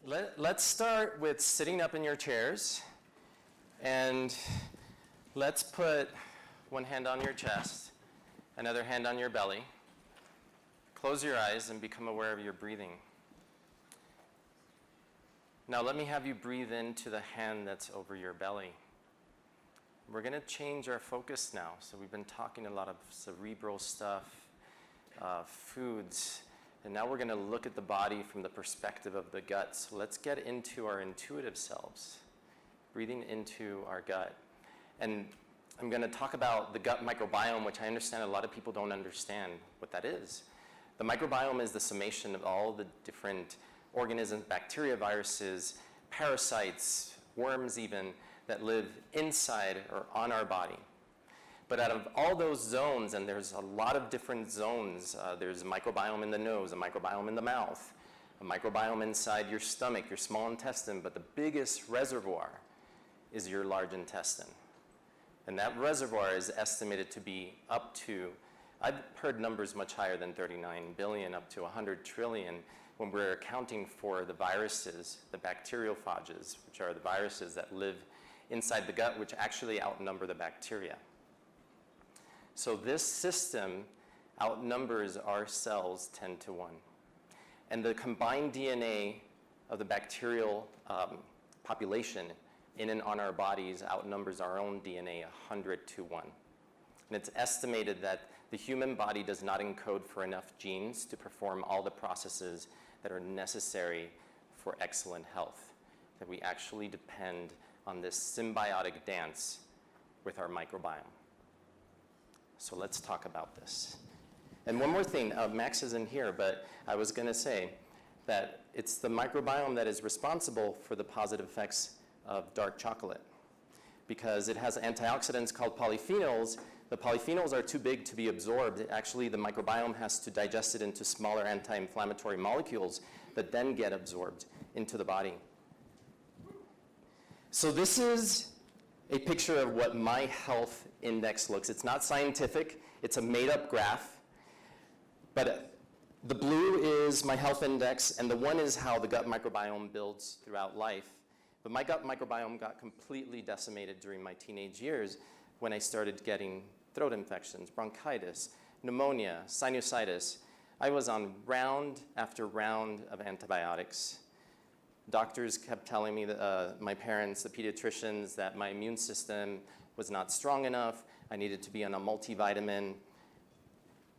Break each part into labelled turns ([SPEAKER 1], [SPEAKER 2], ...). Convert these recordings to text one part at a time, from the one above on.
[SPEAKER 1] Let's start with sitting up in your chairs, and let's put one hand on your chest, another hand on your belly. Close your eyes and become aware of your breathing. Now let me have you breathe into the hand that's over your belly. We're going to change our focus now. So we've been talking a lot of cerebral stuff, foods, and now we're going to look at the body from the perspective of the gut. So let's get into our intuitive selves, breathing into our gut. And I'm going to talk about the gut microbiome, which I understand a lot of people don't understand what that is. The microbiome is the summation of all the different organisms, bacteria, viruses, parasites, worms even, that live inside or on our body. But out of all those zones, and there's a lot of different zones, there's a microbiome in the nose, a microbiome in the mouth, a microbiome inside your stomach, your small intestine, but the biggest reservoir is your large intestine. And that reservoir is estimated to be up to, I've heard numbers much higher than 39 billion, up to 100 trillion, when we're accounting for the viruses, the bacteriophages, which are the viruses that live inside the gut, which actually outnumber the bacteria. So this system outnumbers our cells 10 to 1. And the combined DNA of the bacterial population in and on our bodies outnumbers our own DNA 100 to 1. And it's estimated that the human body does not encode for enough genes to perform all the processes that are necessary for excellent health, that we actually depend on this symbiotic dance with our microbiome. So let's talk about this. And one more thing, Max isn't here, but I was going to say that it's the microbiome that is responsible for the positive effects of dark chocolate, because it has antioxidants called polyphenols. The polyphenols are too big to be absorbed. Actually, the microbiome has to digest it into smaller anti-inflammatory molecules that then get absorbed into the body. So this is a picture of what my health index looks. It's not scientific. It's a made-up graph. But the blue is my health index, and the one is how the gut microbiome builds throughout life. But my gut microbiome got completely decimated during my teenage years when I started getting throat infections, bronchitis, pneumonia, sinusitis. I was on round after round of antibiotics. Doctors kept telling me, my parents, the pediatricians, that my immune system was not strong enough. I needed to be on a multivitamin.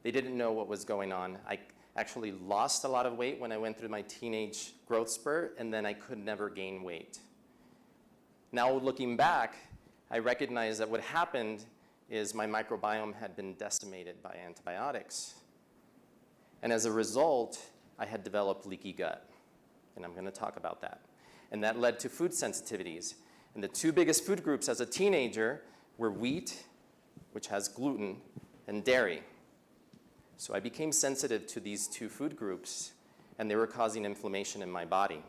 [SPEAKER 1] They didn't know what was going on. I actually lost a lot of weight when I went through my teenage growth spurt, and then I could never gain weight. Now looking back, I recognize that what happened is my microbiome had been decimated by antibiotics. And as a result, I had developed leaky gut. And I'm going to talk about that. And that led to food sensitivities. And the two biggest food groups as a teenager were wheat, which has gluten, and dairy. So I became sensitive to these two food groups, and they were causing inflammation in my body.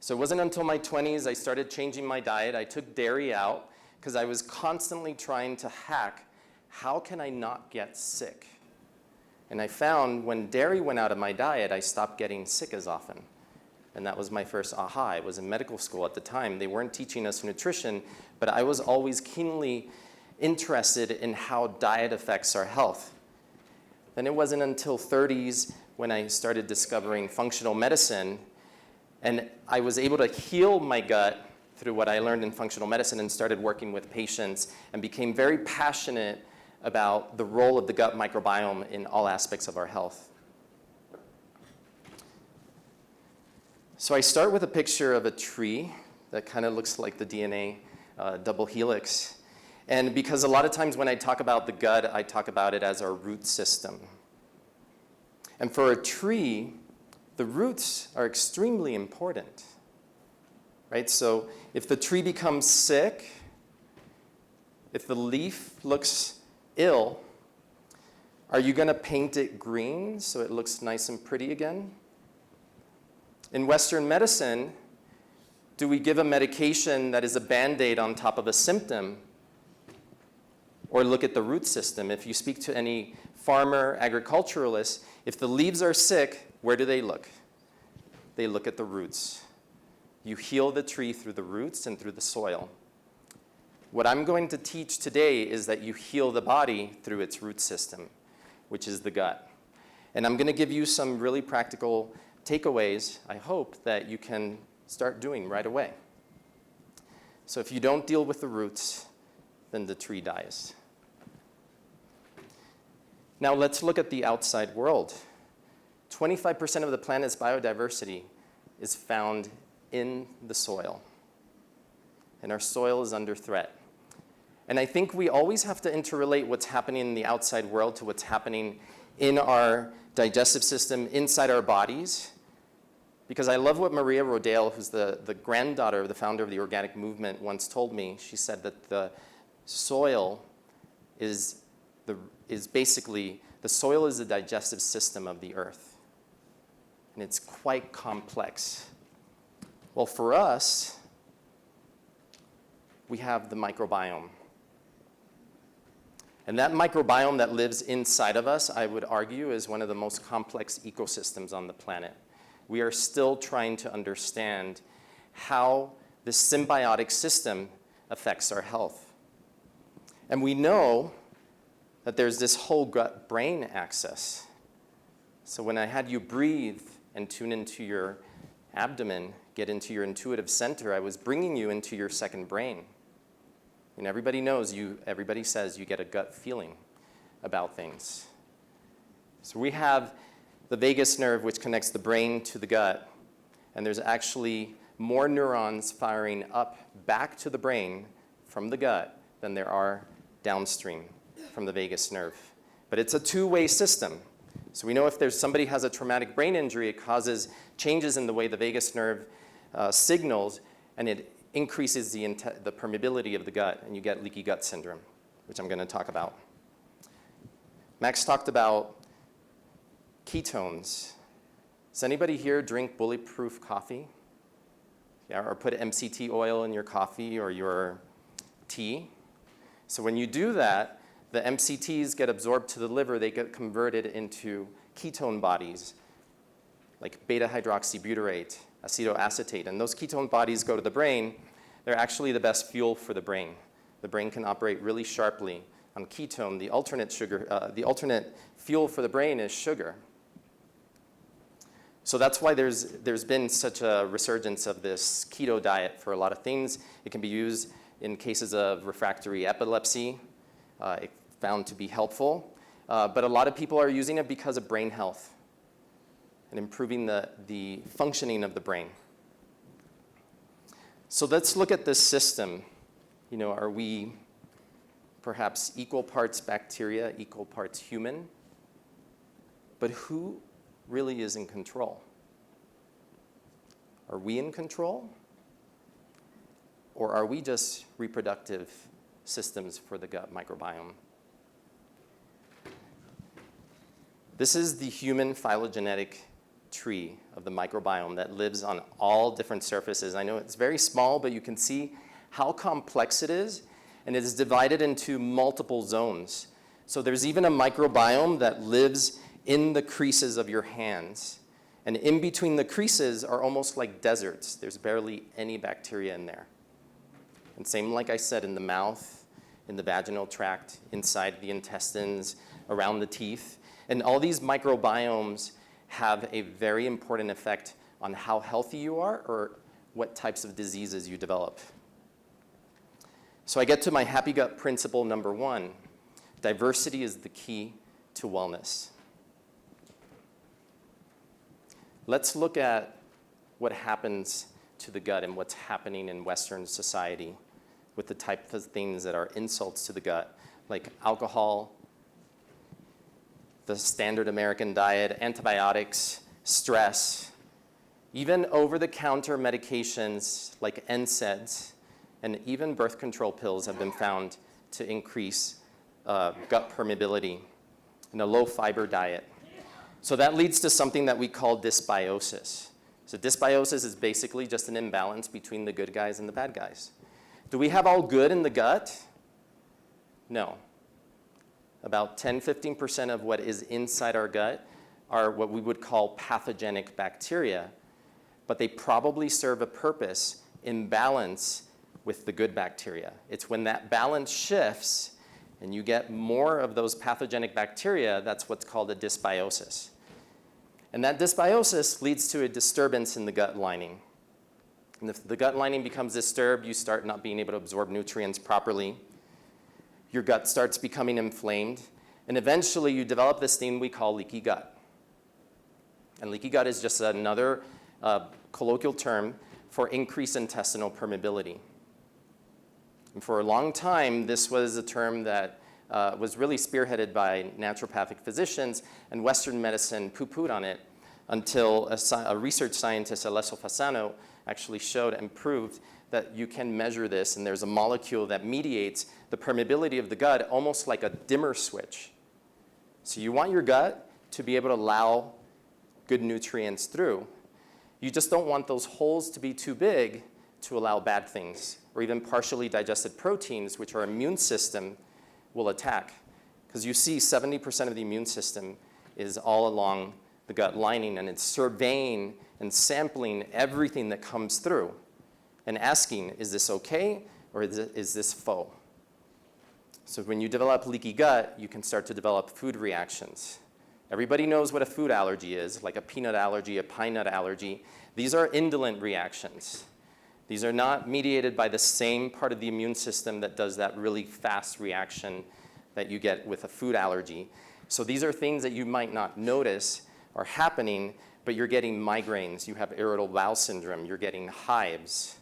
[SPEAKER 1] So it wasn't until my 20s I started changing my diet. I took dairy out because I was constantly trying to hack, how can I not get sick? And I found when dairy went out of my diet, I stopped getting sick as often. And that was my first aha. I was in medical school at the time. They weren't teaching us nutrition, but I was always keenly interested in how diet affects our health. Then it wasn't until 30s when I started discovering functional medicine, and I was able to heal my gut through what I learned in functional medicine and started working with patients and became very passionate about the role of the gut microbiome in all aspects of our health. So I start with a picture of a tree that kind of looks like the DNA double helix. And because a lot of times when I talk about the gut, I talk about it as our root system. And for a tree, the roots are extremely important, right? So if the tree becomes sick, if the leaf looks ill, are you going to paint it green so it looks nice and pretty again? In Western medicine, do we give a medication that is a Band-Aid on top of a symptom, or look at the root system? If you speak to any farmer, agriculturalist, if the leaves are sick, where do they look? They look at the roots. You heal the tree through the roots and through the soil. What I'm going to teach today is that you heal the body through its root system, which is the gut. And I'm going to give you some really practical takeaways, I hope, that you can start doing right away. So if you don't deal with the roots, then the tree dies. Now let's look at the outside world. 25% of the planet's biodiversity is found in the soil. And our soil is under threat. And I think we always have to interrelate what's happening in the outside world to what's happening in our digestive system, inside our bodies. Because I love what Maria Rodale, who's the granddaughter of the founder of the organic movement, once told me. She said that the soil is basically, the soil is the digestive system of the earth. And it's quite complex. Well, for us, we have the microbiome. And that microbiome that lives inside of us, I would argue, is one of the most complex ecosystems on the planet. We are still trying to understand how this symbiotic system affects our health. And we know that there's this whole gut-brain axis. So when I had you breathe and tune into your abdomen, get into your intuitive center, I was bringing you into your second brain. And everybody knows, everybody says you get a gut feeling about things. So we have the vagus nerve, which connects the brain to the gut. And there's actually more neurons firing up back to the brain from the gut than there are downstream from the vagus nerve. But it's a two-way system. So we know if somebody has a traumatic brain injury, it causes changes in the way the vagus nerve signals, and it increases the permeability of the gut, and you get leaky gut syndrome, which I'm going to talk about. Max talked about ketones. Does anybody here drink bulletproof coffee? Yeah, or put MCT oil in your coffee or your tea? So when you do that, the MCTs get absorbed to the liver. They get converted into ketone bodies, like beta-hydroxybutyrate, acetoacetate. And those ketone bodies go to the brain. They're actually the best fuel for the brain. The brain can operate really sharply on ketone. The alternate fuel for the brain is sugar. So that's why there's been such a resurgence of this keto diet for a lot of things. It can be used in cases of refractory epilepsy. It's found to be helpful. But a lot of people are using it because of brain health and improving the functioning of the brain. So let's look at this system. You know, are we perhaps equal parts bacteria, equal parts human? But who really is in control? Are we in control? Or are we just reproductive systems for the gut microbiome? This is the human phylogenetic tree of the microbiome that lives on all different surfaces. I know it's very small, but you can see how complex it is, and it is divided into multiple zones. So there's even a microbiome that lives in the creases of your hands. And in between the creases are almost like deserts. There's barely any bacteria in there. And same, like I said, in the mouth, in the vaginal tract, inside the intestines, around the teeth. And all these microbiomes have a very important effect on how healthy you are or what types of diseases you develop. So I get to my happy gut principle number 1. Diversity is the key to wellness. Let's look at what happens to the gut and what's happening in Western society with the type of things that are insults to the gut, like alcohol, the standard American diet, antibiotics, stress, even over-the-counter medications like NSAIDs, and even birth control pills have been found to increase gut permeability in a low-fiber diet. So that leads to something that we call dysbiosis. So dysbiosis is basically just an imbalance between the good guys and the bad guys. Do we have all good in the gut? No. About 10-15% of what is inside our gut are what we would call pathogenic bacteria but they probably serve a purpose in balance with the good bacteria. It's when that balance shifts and you get more of those pathogenic bacteria, that's what's called a dysbiosis. And that dysbiosis leads to a disturbance in the gut lining. And if the gut lining becomes disturbed, you start not being able to absorb nutrients properly. Your gut starts becoming inflamed. And eventually, you develop this thing we call leaky gut. And leaky gut is just another colloquial term for increased intestinal permeability. And for a long time, this was a term that was really spearheaded by naturopathic physicians, and Western medicine poo-pooed on it until a research scientist, Alessio Fasano, actually showed and proved that you can measure this, and there's a molecule that mediates the permeability of the gut almost like a dimmer switch. So you want your gut to be able to allow good nutrients through. You just don't want those holes to be too big to allow bad things, or even partially digested proteins, which our immune system will attack. Because you see 70% of the immune system is all along the gut lining, and it's surveying and sampling everything that comes through and asking, is this okay, or is this faux? So when you develop leaky gut, you can start to develop food reactions. Everybody knows what a food allergy is, like a peanut allergy, a pine nut allergy. These are indolent reactions. These are not mediated by the same part of the immune system that does that really fast reaction that you get with a food allergy. So these are things that you might not notice are happening, but you're getting migraines, you have irritable bowel syndrome, you're getting hives.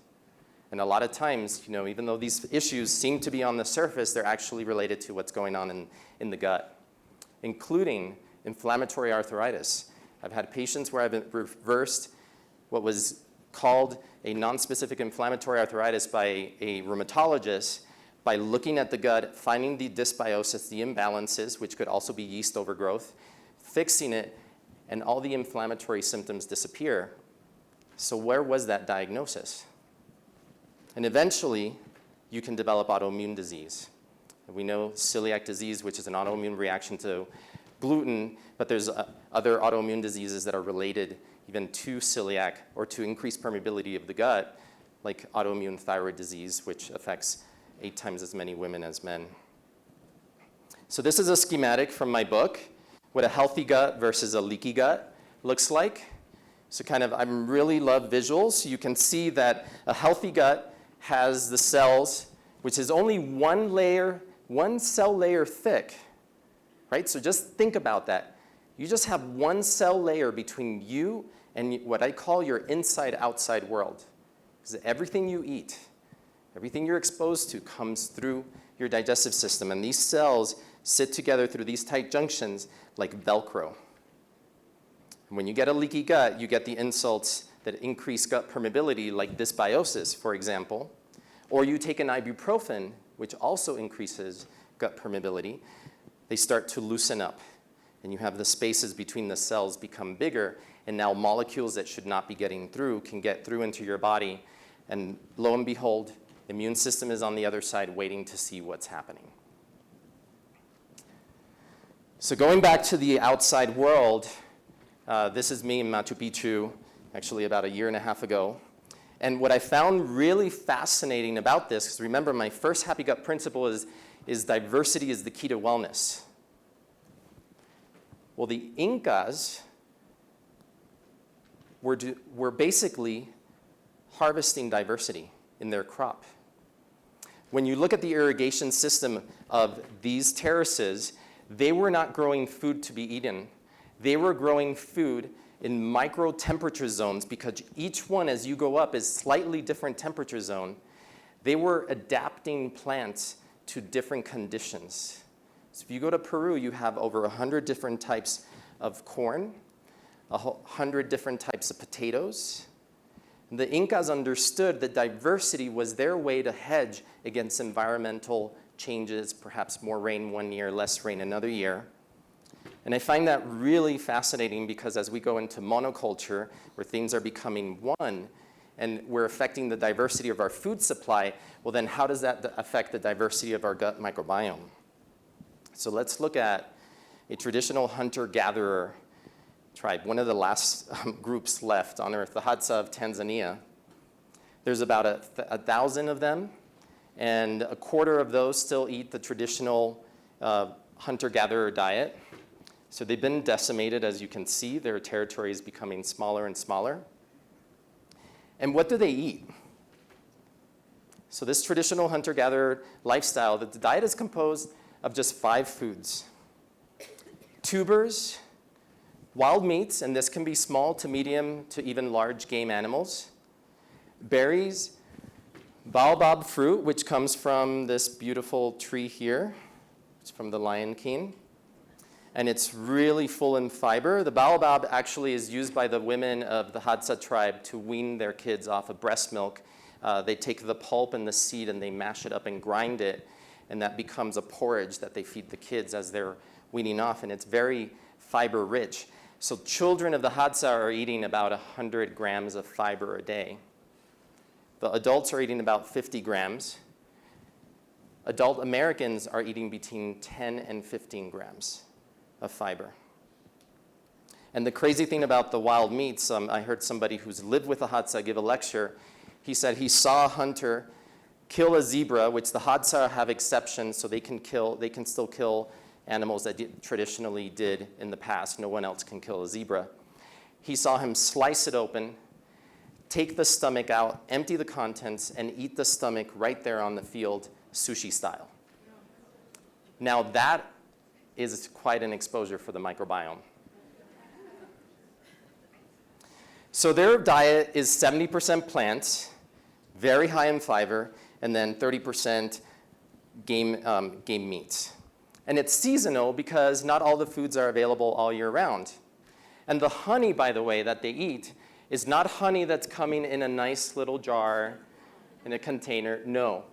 [SPEAKER 1] And a lot of times, even though these issues seem to be on the surface, they're actually related to what's going on in the gut, including inflammatory arthritis. I've had patients where I've reversed what was called a nonspecific inflammatory arthritis by a rheumatologist by looking at the gut, finding the dysbiosis, the imbalances, which could also be yeast overgrowth, fixing it, and all the inflammatory symptoms disappear. So where was that diagnosis? And eventually, you can develop autoimmune disease. And we know celiac disease, which is an autoimmune reaction to gluten, but there's other autoimmune diseases that are related even to celiac or to increased permeability of the gut, like autoimmune thyroid disease, which affects 8 times as many women as men. So this is a schematic from my book, what a healthy gut versus a leaky gut looks like. So I really love visuals. You can see that a healthy gut has the cells, which is only one cell layer thick, right? So just think about that. You just have one cell layer between you and what I call your inside-outside world. Because everything you eat, everything you're exposed to comes through your digestive system. And these cells sit together through these tight junctions like Velcro. And when you get a leaky gut, you get the insults that increase gut permeability, like dysbiosis, for example. Or you take an ibuprofen, which also increases gut permeability. They start to loosen up. And you have the spaces between the cells become bigger, and now molecules that should not be getting through can get through into your body. And lo and behold, the immune system is on the other side waiting to see what's happening. So going back to the outside world, this is me in Machu Picchu, actually about 1.5 years ago. And what I found really fascinating about this, because remember my first happy gut principle is diversity is the key to wellness. Well, the Incas were basically harvesting diversity in their crop. When you look at the irrigation system of these terraces, they were not growing food to be eaten. They were growing food in micro temperature zones, because each one, as you go up, is slightly different temperature zone. They were adapting plants to different conditions. So if you go to Peru, you have over 100 different types of corn, 100 different types of potatoes. And the Incas understood that diversity was their way to hedge against environmental changes, perhaps more rain one year, less rain another year. And I find that really fascinating, because as we go into monoculture, where things are becoming one, and we're affecting the diversity of our food supply, well then how does that affect the diversity of our gut microbiome? So let's look at a traditional hunter-gatherer tribe, one of the last groups left on Earth, the Hadza of Tanzania. There's about 1,000 of them, and a quarter of those still eat the traditional hunter-gatherer diet. So they've been decimated, as you can see. Their territory is becoming smaller and smaller. And what do they eat? So this traditional hunter-gatherer lifestyle, the diet is composed of just 5 foods. Tubers, wild meats, and this can be small to medium to even large game animals. Berries, baobab fruit, which comes from this beautiful tree here. It's from the Lion King. And it's really full in fiber. The baobab actually is used by the women of the Hadza tribe to wean their kids off of breast milk. They take the pulp and the seed and they mash it up and grind it, and that becomes a porridge that they feed the kids as they're weaning off, and it's very fiber rich. So children of the Hadza are eating about 100 grams of fiber a day. The adults are eating about 50 grams. Adult Americans are eating between 10 and 15 grams of fiber. And the crazy thing about the wild meats, I heard somebody who's lived with a Hadza give a lecture. He said he saw a hunter kill a zebra, which the Hadza have exceptions, so they can still kill animals that traditionally did in the past. No one else can kill a zebra. He saw him slice it open, take the stomach out, empty the contents, and eat the stomach right there on the field, sushi style. Now that is quite an exposure for the microbiome. So their diet is 70% plants, very high in fiber, and then 30% game meats. And it's seasonal because not all the foods are available all year round. And the honey, by the way, that they eat is not honey that's coming in a nice little jar in a container. No,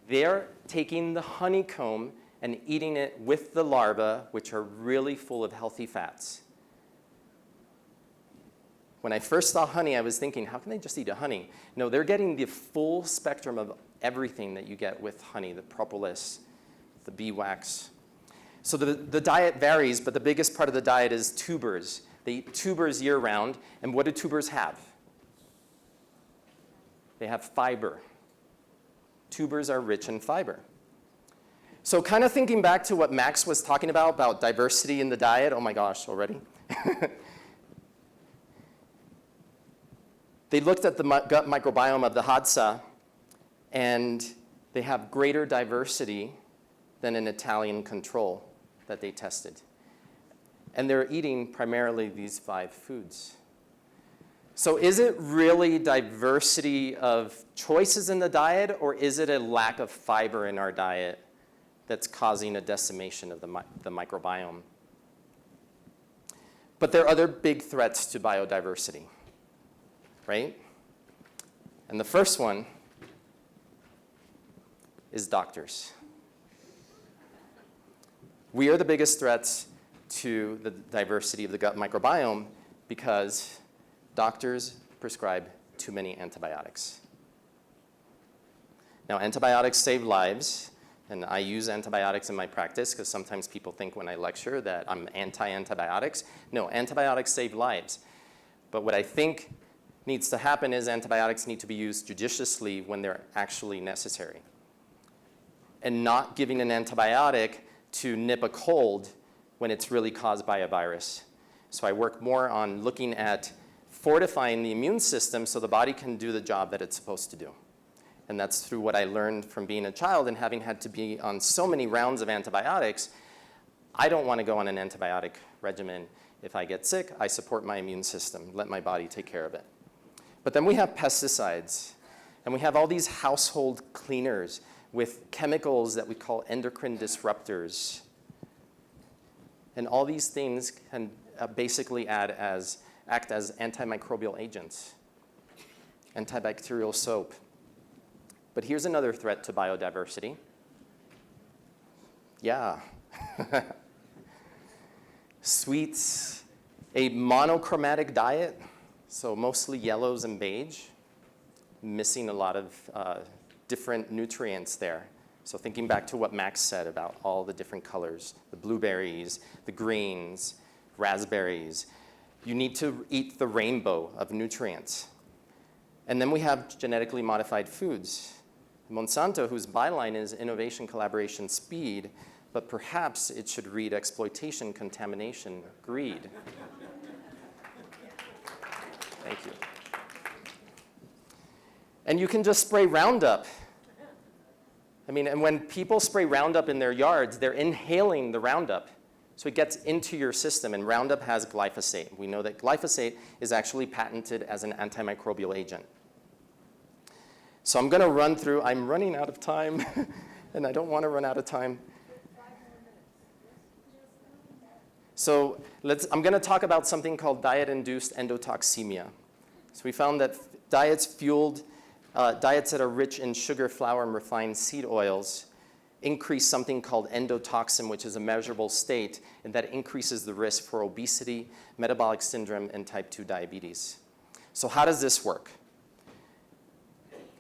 [SPEAKER 1] they're taking the honeycomb and eating it with the larvae, which are really full of healthy fats. When I first saw honey, I was thinking, how can they just eat a honey? No, they're getting the full spectrum of everything that you get with honey, the propolis, the beeswax. So the diet varies, but the biggest part of the diet is tubers. They eat tubers year-round, and what do tubers have? They have fiber. Tubers are rich in fiber. So kind of thinking back to what Max was talking about diversity in the diet. Oh my gosh, already? They looked at the gut microbiome of the Hadza, and they have greater diversity than an Italian control that they tested. And they're eating primarily these 5 foods. So is it really diversity of choices in the diet, or is it a lack of fiber in our diet that's causing a decimation of the microbiome? But there are other big threats to biodiversity, right? And the first one is doctors. We are the biggest threats to the diversity of the gut microbiome because doctors prescribe too many antibiotics. Now, antibiotics save lives, and I use antibiotics in my practice because sometimes people think when I lecture that I'm anti-antibiotics. No, antibiotics save lives. But what I think needs to happen is antibiotics need to be used judiciously when they're actually necessary, and not giving an antibiotic to nip a cold when it's really caused by a virus. So I work more on looking at fortifying the immune system so the body can do the job that it's supposed to do. And that's through what I learned from being a child and having had to be on so many rounds of antibiotics. I don't want to go on an antibiotic regimen. If I get sick, I support my immune system, let my body take care of it. But then we have pesticides, and we have all these household cleaners with chemicals that we call endocrine disruptors. And all these things can basically act as antimicrobial agents, antibacterial soap. But here's another threat to biodiversity. Yeah. Sweets, a monochromatic diet, so mostly yellows and beige, missing a lot of different nutrients there. So thinking back to what Max said about all the different colors, the blueberries, the greens, raspberries, You need to eat the rainbow of nutrients. And then we have genetically modified foods. MONSANTO, whose byline is innovation, collaboration, speed, but perhaps it should read exploitation, contamination, greed. Thank you. And you can just spray Roundup. I mean, and when people spray Roundup in their yards, they're inhaling the Roundup. So it gets into your system, and Roundup has glyphosate. We know that glyphosate is actually patented as an antimicrobial agent. So I'm going to run through. I'm running out of time, and I don't want to run out of time. So I'm going to talk about something called diet-induced endotoxemia. So we found that diets that are rich in sugar, flour, and refined seed oils increase something called endotoxin, which is a measurable state, and that increases the risk for obesity, metabolic syndrome, and type 2 diabetes. So how does this work?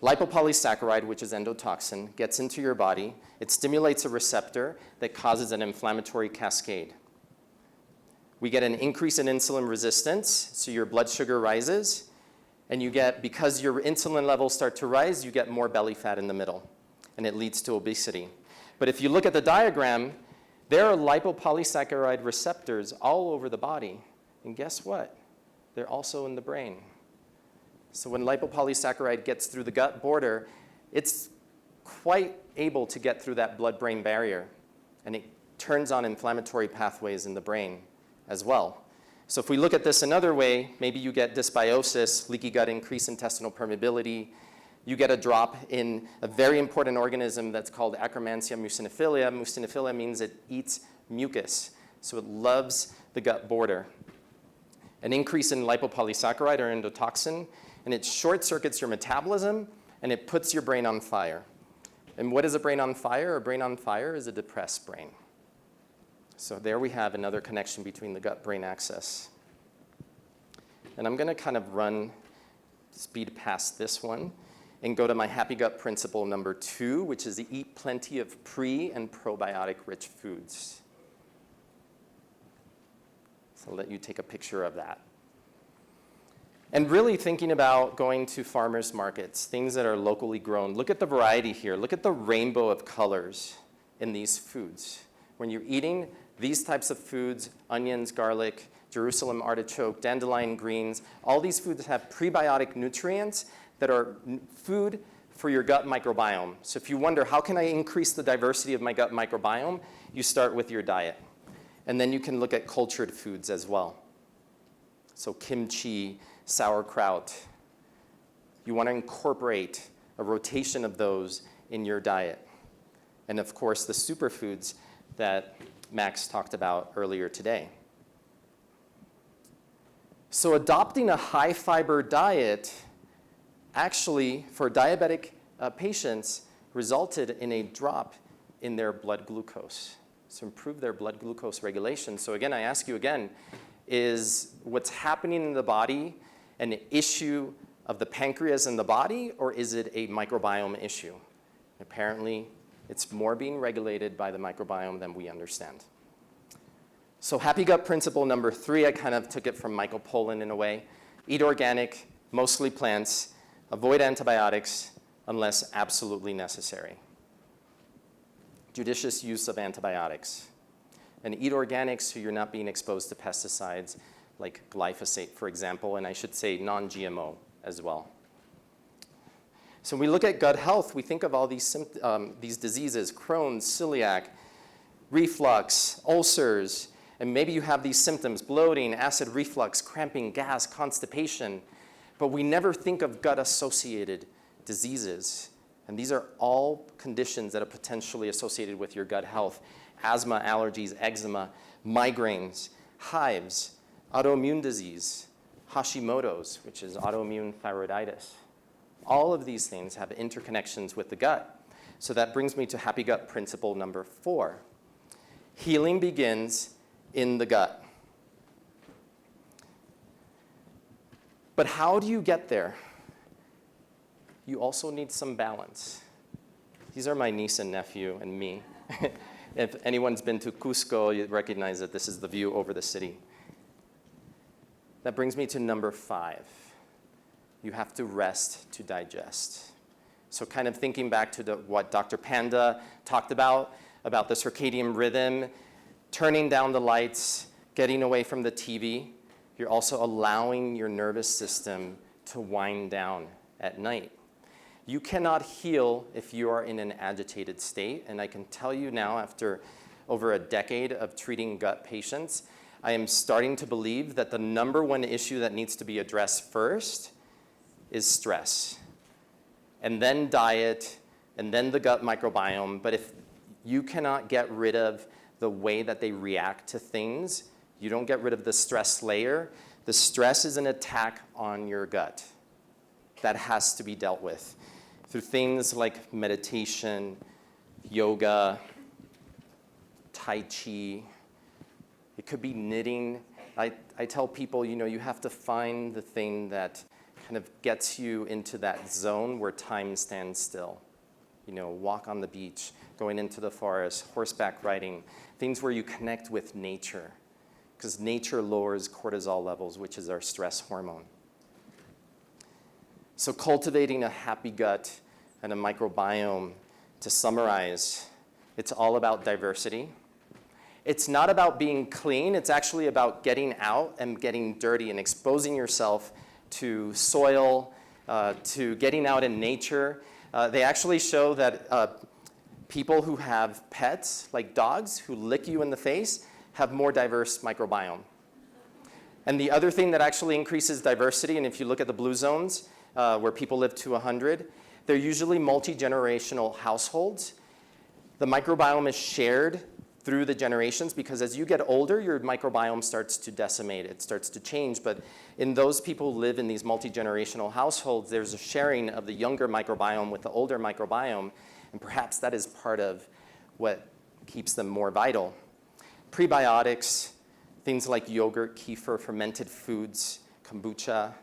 [SPEAKER 1] Lipopolysaccharide, which is endotoxin, gets into your body. It stimulates a receptor that causes an inflammatory cascade. We get an increase in insulin resistance, so your blood sugar rises, and you get, because your insulin levels start to rise, you get more belly fat in the middle, and it leads to obesity. But if you look at the diagram, there are lipopolysaccharide receptors all over the body, and guess what? They're also in the brain. So when lipopolysaccharide gets through the gut border, it's quite able to get through that blood-brain barrier, and it turns on inflammatory pathways in the brain as well. So if we look at this another way, maybe you get dysbiosis, leaky gut, increased intestinal permeability. You get a drop in a very important organism that's called Akkermansia muciniphilia. Muciniphilia means it eats mucus, so it loves the gut border. An increase in lipopolysaccharide or endotoxin, and it short circuits your metabolism, and it puts your brain on fire. And what is a brain on fire? A brain on fire is a depressed brain. So there we have another connection between the gut-brain axis. And I'm going to kind of speed past this one and go to my happy gut principle number 2, which is to eat plenty of pre- and probiotic-rich foods. So I'll let you take a picture of that. And really thinking about going to farmers markets, things that are locally grown. Look at the variety here. Look at the rainbow of colors in these foods. When you're eating these types of foods, onions, garlic, Jerusalem artichoke, dandelion greens, all these foods have prebiotic nutrients that are food for your gut microbiome. So if you wonder, how can I increase the diversity of my gut microbiome? You start with your diet. And then you can look at cultured foods as well. So kimchi, sauerkraut. You want to incorporate a rotation of those in your diet. And of course, the superfoods that Max talked about earlier today. So adopting a high-fiber diet actually, for diabetic patients, resulted in a drop in their blood glucose. So improve their blood glucose regulation. So again, I ask you again, is what's happening in the body an issue of the pancreas in the body, or is it a microbiome issue? Apparently, it's more being regulated by the microbiome than we understand. So happy gut principle number 3, I kind of took it from Michael Pollan in a way. Eat organic, mostly plants, avoid antibiotics unless absolutely necessary. Judicious use of antibiotics. And eat organic so you're not being exposed to pesticides like glyphosate, for example, and I should say non-GMO as well. So when we look at gut health, we think of all these diseases, Crohn's, celiac, reflux, ulcers, and maybe you have these symptoms, bloating, acid reflux, cramping, gas, constipation, but we never think of gut-associated diseases. And these are all conditions that are potentially associated with your gut health. Asthma, allergies, eczema, migraines, hives, autoimmune disease, Hashimoto's, which is autoimmune thyroiditis. All of these things have interconnections with the gut. So that brings me to happy gut principle number 4. Healing begins in the gut. But how do you get there? You also need some balance. These are my niece and nephew and me. If anyone's been to Cusco, you recognize that this is the view over the city. That brings me to number 5. You have to rest to digest. So kind of thinking back to what Dr. Panda talked about the circadian rhythm, turning down the lights, getting away from the TV, you're also allowing your nervous system to wind down at night. You cannot heal if you are in an agitated state, and I can tell you now, after over a decade of treating gut patients, I am starting to believe that the number one issue that needs to be addressed first is stress, and then diet, and then the gut microbiome. But if you cannot get rid of the way that they react to things, you don't get rid of the stress layer, the stress is an attack on your gut. That has to be dealt with through things like meditation, yoga, Tai Chi. It could be knitting. I tell people, you have to find the thing that kind of gets you into that zone where time stands still. Walk on the beach, going into the forest, horseback riding, things where you connect with nature, because nature lowers cortisol levels, which is our stress hormone. So cultivating a happy gut and a microbiome, to summarize, it's all about diversity. It's not about being clean, it's actually about getting out and getting dirty and exposing yourself to soil, to getting out in nature. They actually show that people who have pets, like dogs, who lick you in the face, have more diverse microbiome. And the other thing that actually increases diversity, and if you look at the blue zones, where people live to 100, they're usually multi-generational households. The microbiome is shared through the generations because as you get older, your microbiome starts to decimate, it starts to change. But in those people who live in these multi-generational households, there's a sharing of the younger microbiome with the older microbiome, and perhaps that is part of what keeps them more vital. Prebiotics, things like yogurt, kefir, fermented foods, kombucha.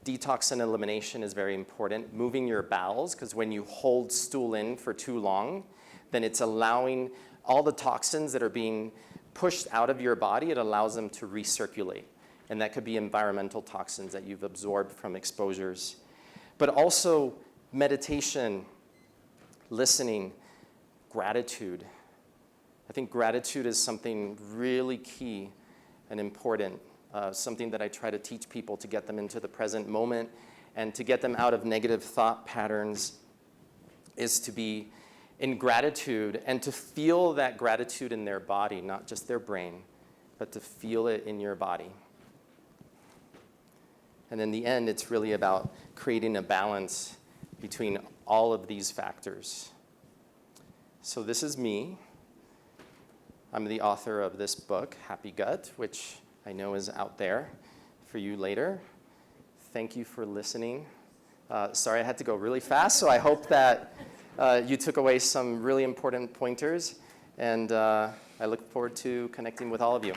[SPEAKER 1] Detox and elimination is very important. Moving your bowels, because when you hold stool in for too long, then it's allowing all the toxins that are being pushed out of your body, it allows them to recirculate. And that could be environmental toxins that you've absorbed from exposures. But also meditation, listening, gratitude. I think gratitude is something really key and important. Something that I try to teach people to get them into the present moment and to get them out of negative thought patterns is to be in gratitude and to feel that gratitude in their body, not just their brain, but to feel it in your body. And in the end, it's really about creating a balance between all of these factors. So this is me. I'm the author of this book, Happy Gut, which I know is out there for you later. Thank you for listening. Sorry I had to go really fast, so I hope that you took away some really important pointers, and I look forward to connecting with all of you.